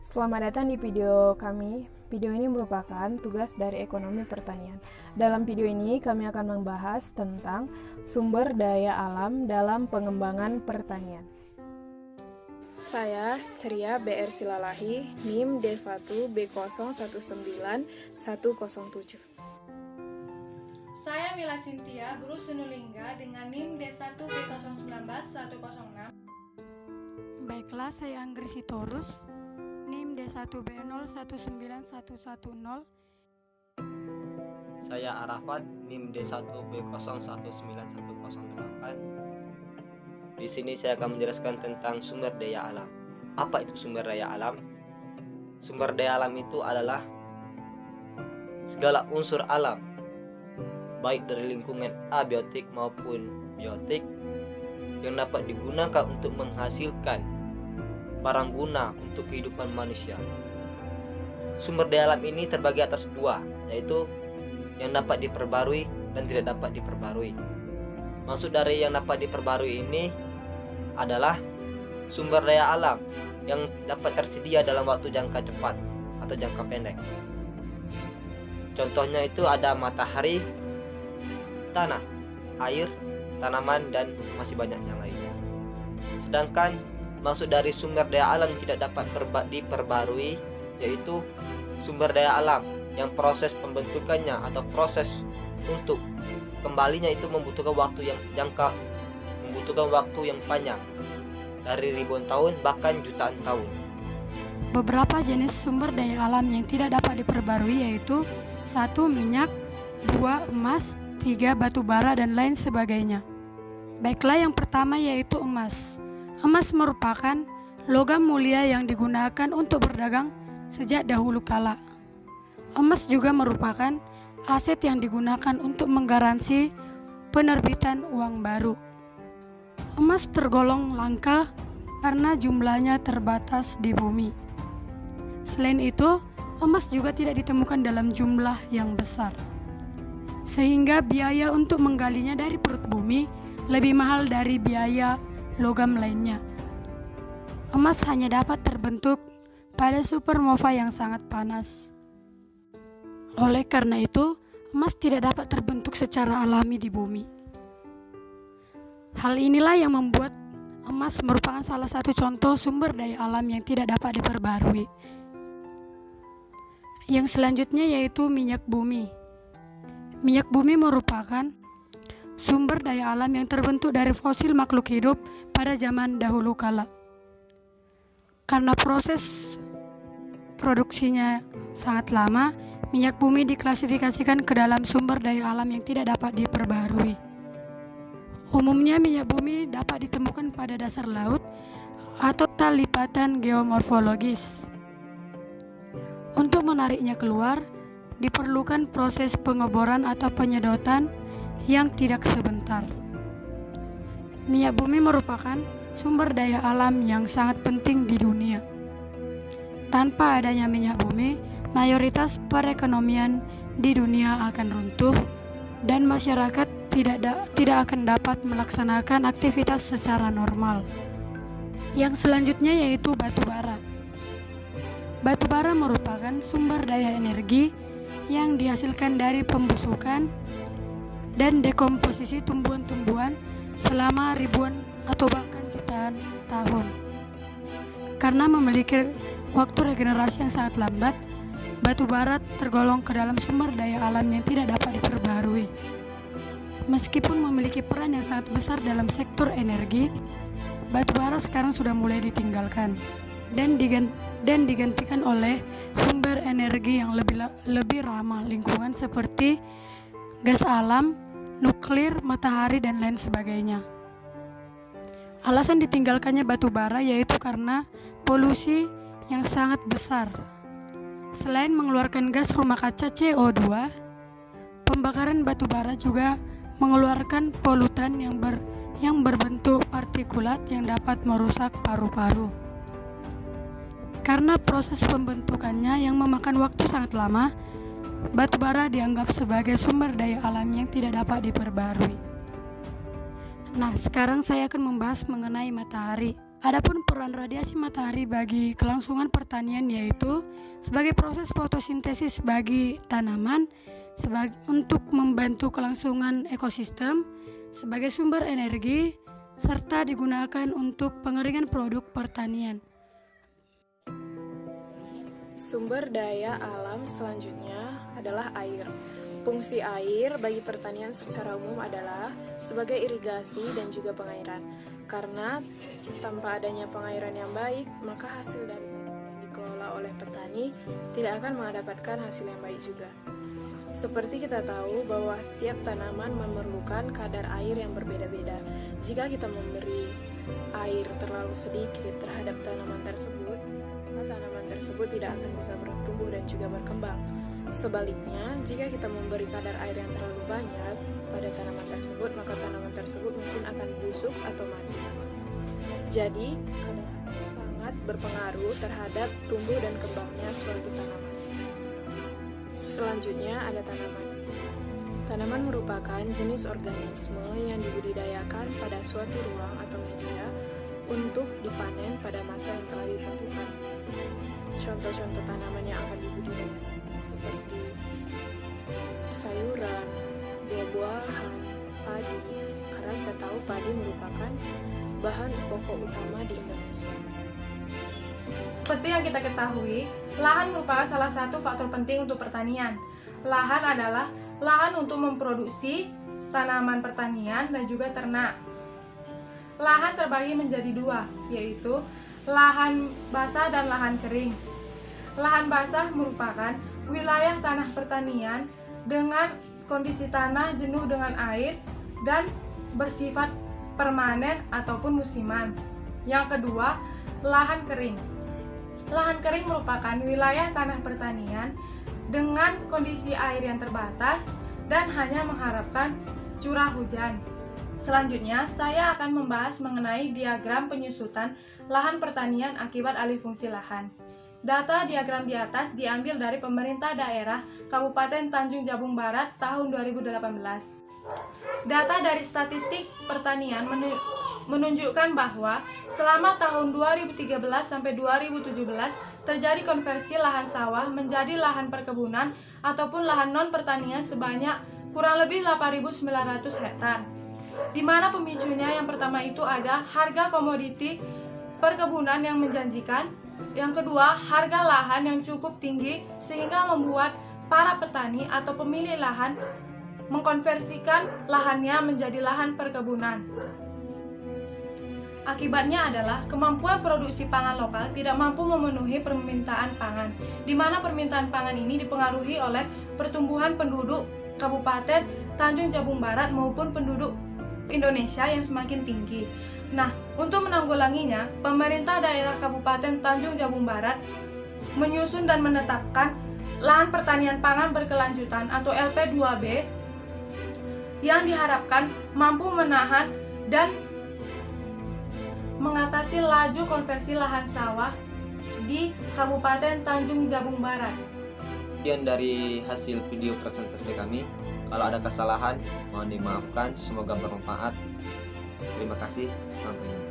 Selamat datang di video kami. Video ini merupakan tugas dari ekonomi pertanian. Dalam video ini kami akan membahas tentang sumber daya alam dalam pengembangan pertanian. Saya Ceria BR Silalahi, NIM D1B019107. Saya Mila Cynthia, guru Sunulingga dengan NIM D1B019106. Baiklah, saya Anggri Sitorus, NIM D1B019110. Saya Arafat, NIM D1B019108. Di sini saya akan menjelaskan tentang sumber daya alam. Apa itu sumber daya alam? Sumber daya alam itu adalah segala unsur alam, baik dari lingkungan abiotik maupun biotik, yang dapat digunakan untuk menghasilkan barang guna untuk kehidupan manusia. Sumber daya alam ini terbagi atas dua, yaitu yang dapat diperbarui dan tidak dapat diperbarui. Maksud dari yang dapat diperbarui ini adalah sumber daya alam yang dapat tersedia dalam waktu jangka cepat atau jangka pendek. Contohnya itu ada matahari, tanah, air, tanaman, dan masih banyak yang lainnya. Sedangkan maksud dari sumber daya alam yang tidak dapat diperbarui yaitu sumber daya alam yang proses pembentukannya atau proses untuk kembalinya itu membutuhkan waktu yang panjang, dari ribuan tahun bahkan jutaan tahun. Beberapa jenis sumber daya alam yang tidak dapat diperbarui yaitu 1. Minyak, 2. Emas, 3. Batu bara, dan lain sebagainya. Baiklah, yang pertama yaitu emas. Emas merupakan logam mulia yang digunakan untuk berdagang sejak dahulu kala. Emas juga merupakan aset yang digunakan untuk menggaransi penerbitan uang baru. Emas tergolong langka karena jumlahnya terbatas di bumi. Selain itu, emas juga tidak ditemukan dalam jumlah yang besar, sehingga biaya untuk menggalinya dari perut bumi lebih mahal dari biaya logam lainnya. Emas hanya dapat terbentuk pada supernova yang sangat panas. Oleh karena itu, emas tidak dapat terbentuk secara alami di bumi. Hal inilah yang membuat emas merupakan salah satu contoh sumber daya alam yang tidak dapat diperbarui. Yang selanjutnya yaitu minyak bumi. Minyak bumi merupakan sumber daya alam yang terbentuk dari fosil makhluk hidup pada zaman dahulu kala. Karena proses produksinya sangat lama, minyak bumi diklasifikasikan ke dalam sumber daya alam yang tidak dapat diperbarui. Umumnya minyak bumi dapat ditemukan pada dasar laut atau lipatan geomorfologis. Untuk menariknya keluar, diperlukan proses pengeboran atau penyedotan yang tidak sebentar. Minyak bumi merupakan sumber daya alam yang sangat penting di dunia. Tanpa adanya minyak bumi, mayoritas perekonomian di dunia akan runtuh dan masyarakat tidak akan dapat melaksanakan aktivitas secara normal. Yang selanjutnya yaitu batu bara. Batu bara merupakan sumber daya energi yang dihasilkan dari pembusukan dan dekomposisi tumbuhan-tumbuhan selama ribuan atau bahkan jutaan tahun. Karena memiliki waktu regenerasi yang sangat lambat, batu bara tergolong ke dalam sumber daya alam yang tidak dapat diperbarui. Meskipun memiliki peran yang sangat besar dalam sektor energi, batu bara sekarang sudah mulai ditinggalkan dan digantikan oleh sumber energi yang lebih ramah lingkungan seperti gas alam, nuklir, matahari, dan lain sebagainya. Alasan ditinggalkannya batu bara yaitu karena polusi yang sangat besar. Selain mengeluarkan gas rumah kaca CO2, pembakaran batu bara juga mengeluarkan polutan yang berbentuk partikulat yang dapat merusak paru-paru. Karena proses pembentukannya yang memakan waktu sangat lama, batu bara dianggap sebagai sumber daya alam yang tidak dapat diperbarui. Nah, sekarang saya akan membahas mengenai matahari. Adapun peran radiasi matahari bagi kelangsungan pertanian yaitu sebagai proses fotosintesis bagi tanaman, untuk membantu kelangsungan ekosistem, sebagai sumber energi, serta digunakan untuk pengeringan produk pertanian. Sumber daya alam selanjutnya adalah air. Fungsi air bagi pertanian secara umum adalah sebagai irigasi dan juga pengairan. Karena tanpa adanya pengairan yang baik, maka hasil dari tanaman yang dikelola oleh petani tidak akan mendapatkan hasil yang baik juga. Seperti kita tahu bahwa setiap tanaman memerlukan kadar air yang berbeda-beda. Jika kita memberi air terlalu sedikit terhadap tanaman tersebut, tanaman tersebut tidak akan bisa bertumbuh dan juga berkembang. Sebaliknya, jika kita memberi kadar air yang terlalu banyak pada tanaman tersebut, maka tanaman tersebut mungkin akan busuk atau mati. Jadi, kadar air sangat berpengaruh terhadap tumbuh dan kembangnya suatu tanaman. Selanjutnya ada tanaman. Tanaman merupakan jenis organisme yang dibudidayakan pada suatu ruang atau media untuk dipanen pada masa yang telah ditentukan. Contoh-contoh tanaman yang akan dibudidayakan seperti sayuran, buah-buahan, padi, karena kita tahu padi merupakan bahan pokok utama di Indonesia. Seperti yang kita ketahui, lahan merupakan salah satu faktor penting untuk pertanian. Lahan adalah lahan untuk memproduksi tanaman pertanian dan juga ternak. Lahan terbagi menjadi dua, yaitu lahan basah dan lahan kering. Lahan basah merupakan wilayah tanah pertanian dengan kondisi tanah jenuh dengan air dan bersifat permanen ataupun musiman. Yang kedua, lahan kering. Lahan kering merupakan wilayah tanah pertanian dengan kondisi air yang terbatas dan hanya mengharapkan curah hujan. Selanjutnya, saya akan membahas mengenai diagram penyusutan lahan pertanian akibat alih fungsi lahan. Data diagram di atas diambil dari pemerintah daerah Kabupaten Tanjung Jabung Barat tahun 2018. Data dari statistik pertanian menunjukkan bahwa selama tahun 2013 sampai 2017 terjadi konversi lahan sawah menjadi lahan perkebunan ataupun lahan non pertanian sebanyak kurang lebih 8.900 hektar. Di mana pemicunya yang pertama itu ada harga komoditi perkebunan yang menjanjikan, yang kedua harga lahan yang cukup tinggi sehingga membuat para petani atau pemilik lahan mengkonversikan lahannya menjadi lahan perkebunan. Akibatnya adalah kemampuan produksi pangan lokal tidak mampu memenuhi permintaan pangan, di mana permintaan pangan ini dipengaruhi oleh pertumbuhan penduduk Kabupaten Tanjung Jabung Barat maupun penduduk Indonesia yang semakin tinggi. Nah, untuk menanggulanginya, pemerintah daerah Kabupaten Tanjung Jabung Barat menyusun dan menetapkan lahan pertanian pangan berkelanjutan atau LP2B yang diharapkan mampu menahan dan mengatasi laju konversi lahan sawah di Kabupaten Tanjung Jabung Barat. Sekian dari hasil video presentasi kami. Kalau ada kesalahan, mohon dimaafkan. Semoga bermanfaat. Terima kasih. Sampai jumpa.